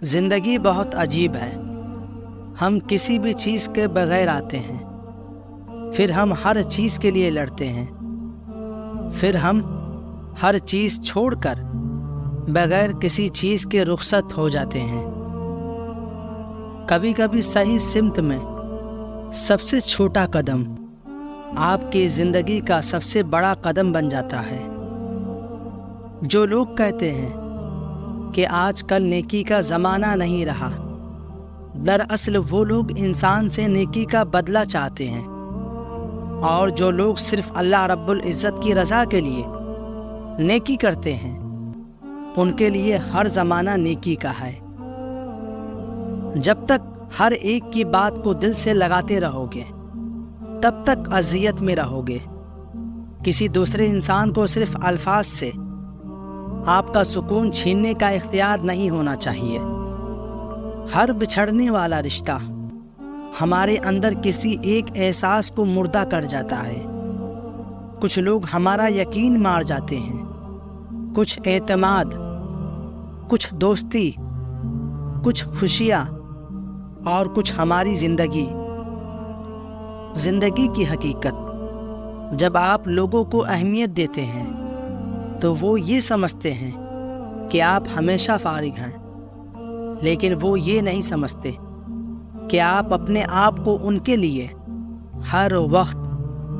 زندگی بہت عجیب ہے۔ ہم کسی بھی چیز کے بغیر آتے ہیں، پھر ہم ہر چیز کے لیے لڑتے ہیں، پھر ہم ہر چیز چھوڑ کر بغیر کسی چیز کے رخصت ہو جاتے ہیں۔ کبھی کبھی صحیح سمت میں سب سے چھوٹا قدم آپ کی زندگی کا سب سے بڑا قدم بن جاتا ہے۔ جو لوگ کہتے ہیں کہ آج کل نیکی کا زمانہ نہیں رہا، دراصل وہ لوگ انسان سے نیکی کا بدلہ چاہتے ہیں، اور جو لوگ صرف اللہ رب العزت کی رضا کے لیے نیکی کرتے ہیں، ان کے لیے ہر زمانہ نیکی کا ہے۔ جب تک ہر ایک کی بات کو دل سے لگاتے رہو گے، تب تک اذیت میں رہو گے۔ کسی دوسرے انسان کو صرف الفاظ سے آپ کا سکون چھیننے کا اختیار نہیں ہونا چاہیے۔ ہر بچھڑنے والا رشتہ ہمارے اندر کسی ایک احساس کو مردہ کر جاتا ہے۔ کچھ لوگ ہمارا یقین مار جاتے ہیں، کچھ اعتماد، کچھ دوستی، کچھ خوشیاں، اور کچھ ہماری زندگی۔ زندگی کی حقیقت جب آپ لوگوں کو اہمیت دیتے ہیں تو وہ یہ سمجھتے ہیں کہ آپ ہمیشہ فارغ ہیں، لیکن وہ یہ نہیں سمجھتے کہ آپ اپنے آپ کو ان کے لیے ہر وقت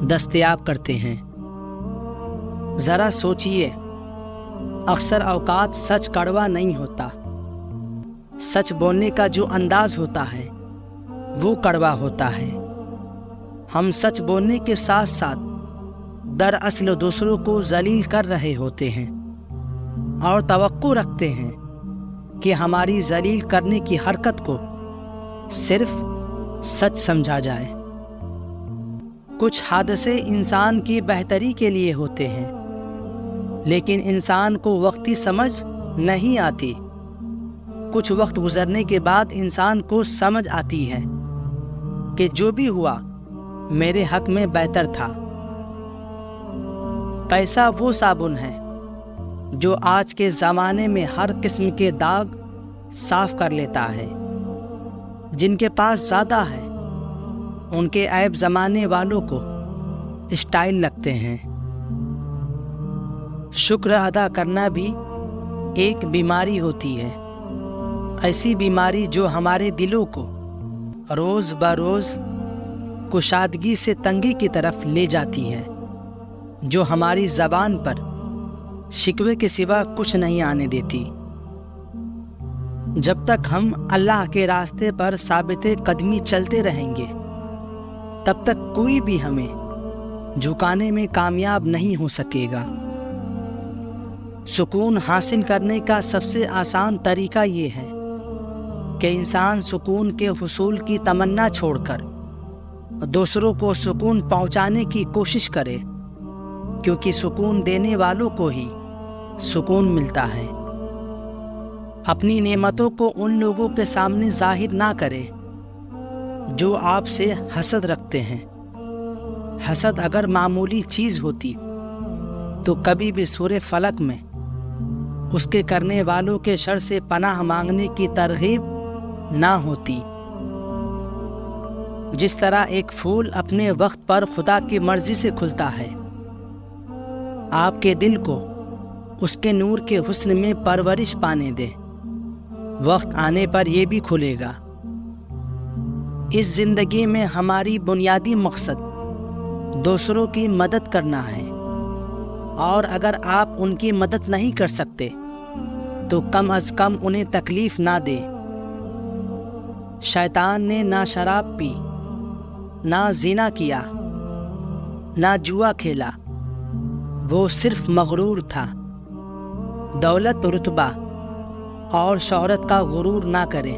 دستیاب کرتے ہیں۔ ذرا سوچئے، اکثر اوقات سچ کڑوا نہیں ہوتا، سچ بولنے کا جو انداز ہوتا ہے وہ کڑوا ہوتا ہے۔ ہم سچ بولنے کے ساتھ ساتھ دراصل دوسروں کو ذلیل کر رہے ہوتے ہیں، اور توقع رکھتے ہیں کہ ہماری ذلیل کرنے کی حرکت کو صرف سچ سمجھا جائے۔ کچھ حادثے انسان کی بہتری کے لیے ہوتے ہیں، لیکن انسان کو وقتی سمجھ نہیں آتی۔ کچھ وقت گزرنے کے بعد انسان کو سمجھ آتی ہے کہ جو بھی ہوا میرے حق میں بہتر تھا۔ پیسہ وہ صابن ہے جو آج کے زمانے میں ہر قسم کے داغ صاف کر لیتا ہے۔ جن کے پاس زیادہ ہے ان کے عیب زمانے والوں کو اسٹائل لگتے ہیں۔ شکر ادا کرنا بھی ایک بیماری ہوتی ہے، ایسی بیماری جو ہمارے دلوں کو روز بروز کشادگی سے تنگی کی طرف لے جاتی ہے، جو ہماری زبان پر شکوے کے سوا کچھ نہیں آنے دیتی۔ جب تک ہم اللہ کے راستے پر ثابت قدمی چلتے رہیں گے، تب تک کوئی بھی ہمیں جھکانے میں کامیاب نہیں ہو سکے گا۔ سکون حاصل کرنے کا سب سے آسان طریقہ یہ ہے کہ انسان سکون کے حصول کی تمنا چھوڑ کر دوسروں کو سکون پہنچانے کی کوشش کرے، کیونکہ سکون دینے والوں کو ہی سکون ملتا ہے۔ اپنی نعمتوں کو ان لوگوں کے سامنے ظاہر نہ کرے جو آپ سے حسد رکھتے ہیں۔ حسد اگر معمولی چیز ہوتی تو کبھی بھی سورہ فلق میں اس کے کرنے والوں کے شر سے پناہ مانگنے کی ترغیب نہ ہوتی۔ جس طرح ایک پھول اپنے وقت پر خدا کی مرضی سے کھلتا ہے، آپ کے دل کو اس کے نور کے حسن میں پرورش پانے دیں، وقت آنے پر یہ بھی کھلے گا۔ اس زندگی میں ہماری بنیادی مقصد دوسروں کی مدد کرنا ہے، اور اگر آپ ان کی مدد نہیں کر سکتے تو کم از کم انہیں تکلیف نہ دیں۔ شیطان نے نہ شراب پی، نہ زنا کیا، نہ جوا کھیلا، وہ صرف مغرور تھا۔ دولت، رتبہ اور شہرت کا غرور نہ کریں۔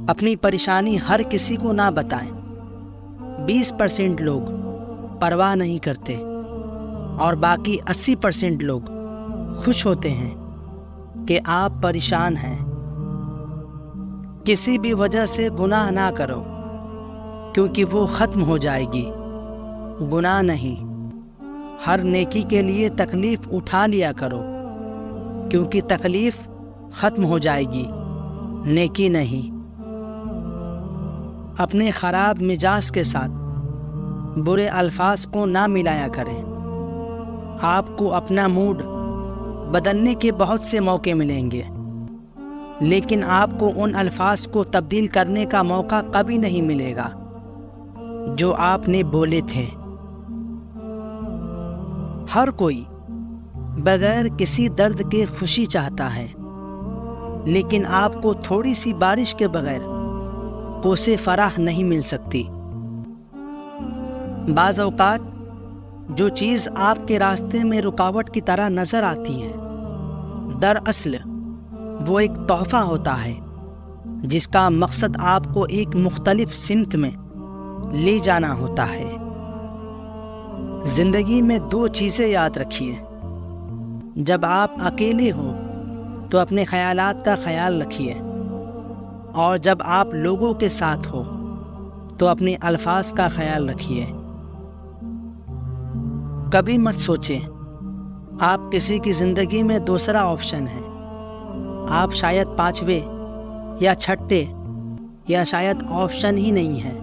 اپنی پریشانی ہر کسی کو نہ بتائیں۔ 20% لوگ پرواہ نہیں کرتے، اور باقی 80% لوگ خوش ہوتے ہیں کہ آپ پریشان ہیں۔ کسی بھی وجہ سے گناہ نہ کرو، کیونکہ وہ ختم ہو جائے گی۔ گناہ نہیں، ہر نیکی کے لیے تکلیف اٹھا لیا کرو، کیونکہ تکلیف ختم ہو جائے گی، نیکی نہیں۔ اپنے خراب مزاج کے ساتھ برے الفاظ کو نہ ملایا کریں۔ آپ کو اپنا موڈ بدلنے کے بہت سے موقع ملیں گے، لیکن آپ کو ان الفاظ کو تبدیل کرنے کا موقع کبھی نہیں ملے گا جو آپ نے بولے تھے۔ ہر کوئی بغیر کسی درد کے خوشی چاہتا ہے، لیکن آپ کو تھوڑی سی بارش کے بغیر کوسے فرح نہیں مل سکتی۔ بعض اوقات جو چیز آپ کے راستے میں رکاوٹ کی طرح نظر آتی ہے، دراصل وہ ایک تحفہ ہوتا ہے جس کا مقصد آپ کو ایک مختلف سمت میں لے جانا ہوتا ہے۔ زندگی میں 2 چیزیں یاد رکھیے۔ جب آپ اکیلے ہو تو اپنے خیالات کا خیال رکھیے، اور جب آپ لوگوں کے ساتھ ہو تو اپنے الفاظ کا خیال رکھیے۔ کبھی مت سوچیں آپ کسی کی زندگی میں دوسرا آپشن ہے۔ آپ شاید 5ویں یا 6ٹھے یا شاید آپشن ہی نہیں ہے۔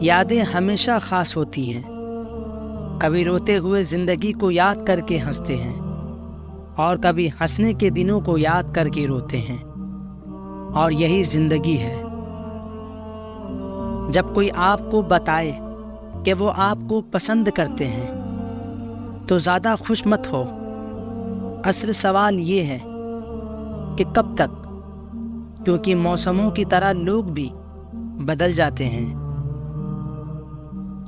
یادیں ہمیشہ خاص ہوتی ہیں۔ کبھی روتے ہوئے زندگی کو یاد کر کے ہنستے ہیں، اور کبھی ہنسنے کے دنوں کو یاد کر کے روتے ہیں، اور یہی زندگی ہے۔ جب کوئی آپ کو بتائے کہ وہ آپ کو پسند کرتے ہیں تو زیادہ خوش مت ہو۔ اصل سوال یہ ہے کہ کب تک، کیونکہ موسموں کی طرح لوگ بھی بدل جاتے ہیں۔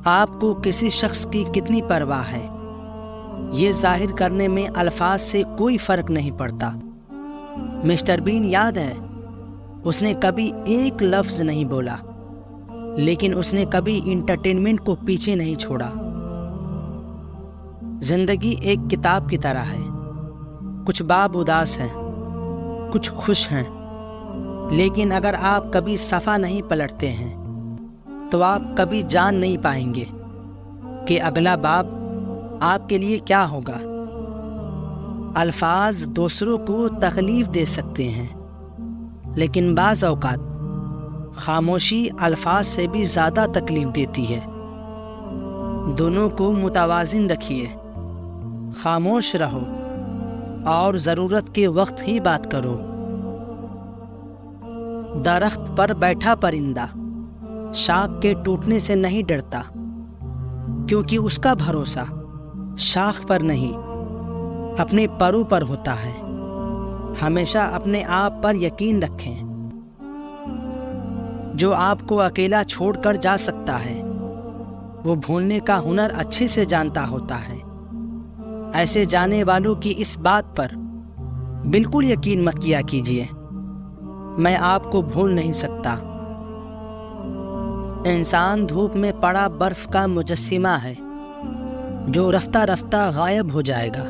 آپ کو کسی شخص کی کتنی پرواہ ہے، یہ ظاہر کرنے میں الفاظ سے کوئی فرق نہیں پڑتا۔ مسٹر بین یاد ہے، اس نے کبھی ایک لفظ نہیں بولا، لیکن اس نے کبھی انٹرٹینمنٹ کو پیچھے نہیں چھوڑا۔ زندگی ایک کتاب کی طرح ہے، کچھ باب اداس ہیں، کچھ خوش ہیں، لیکن اگر آپ کبھی صفحہ نہیں پلٹتے ہیں تو آپ کبھی جان نہیں پائیں گے کہ اگلا باب آپ کے لیے کیا ہوگا۔ الفاظ دوسروں کو تکلیف دے سکتے ہیں، لیکن بعض اوقات خاموشی الفاظ سے بھی زیادہ تکلیف دیتی ہے۔ دونوں کو متوازن رکھیے، خاموش رہو اور ضرورت کے وقت ہی بات کرو۔ درخت پر بیٹھا پرندہ شاخ کے ٹوٹنے سے نہیں ڈرتا، کیونکہ اس کا بھروسہ شاخ پر نہیں، اپنے پروں پر ہوتا ہے۔ ہمیشہ اپنے آپ پر یقین رکھیں۔ جو آپ کو اکیلا چھوڑ کر جا سکتا ہے، وہ بھولنے کا ہنر اچھے سے جانتا ہوتا ہے۔ ایسے جانے والوں کی اس بات پر بالکل یقین مت کیا کیجیے، میں آپ کو بھول نہیں سکتا۔ انسان دھوپ میں پڑا برف کا مجسمہ ہے جو رفتہ رفتہ غائب ہو جائے گا۔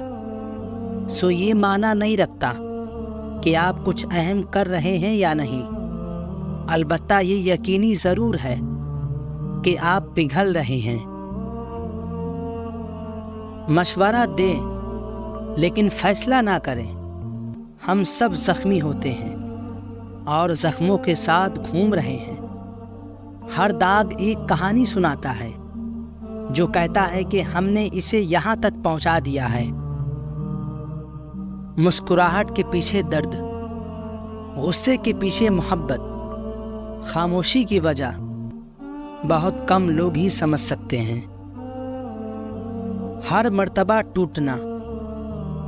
سو یہ معنی نہیں رکھتا کہ آپ کچھ اہم کر رہے ہیں یا نہیں، البتہ یہ یقینی ضرور ہے کہ آپ پگھل رہے ہیں۔ مشورہ دیں لیکن فیصلہ نہ کریں۔ ہم سب زخمی ہوتے ہیں اور زخموں کے ساتھ گھوم رہے ہیں۔ ہر داغ ایک کہانی سناتا ہے جو کہتا ہے کہ ہم نے اسے یہاں تک پہنچا دیا ہے۔ مسکراہٹ کے پیچھے درد، غصے کے پیچھے محبت، خاموشی کی وجہ بہت کم لوگ ہی سمجھ سکتے ہیں۔ ہر مرتبہ ٹوٹنا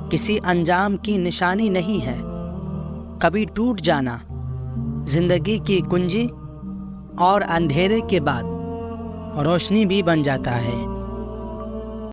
کسی انجام کی نشانی نہیں ہے۔ کبھی ٹوٹ جانا زندگی کی کنجی اور اندھیرے کے بعد روشنی بھی بن جاتا ہے۔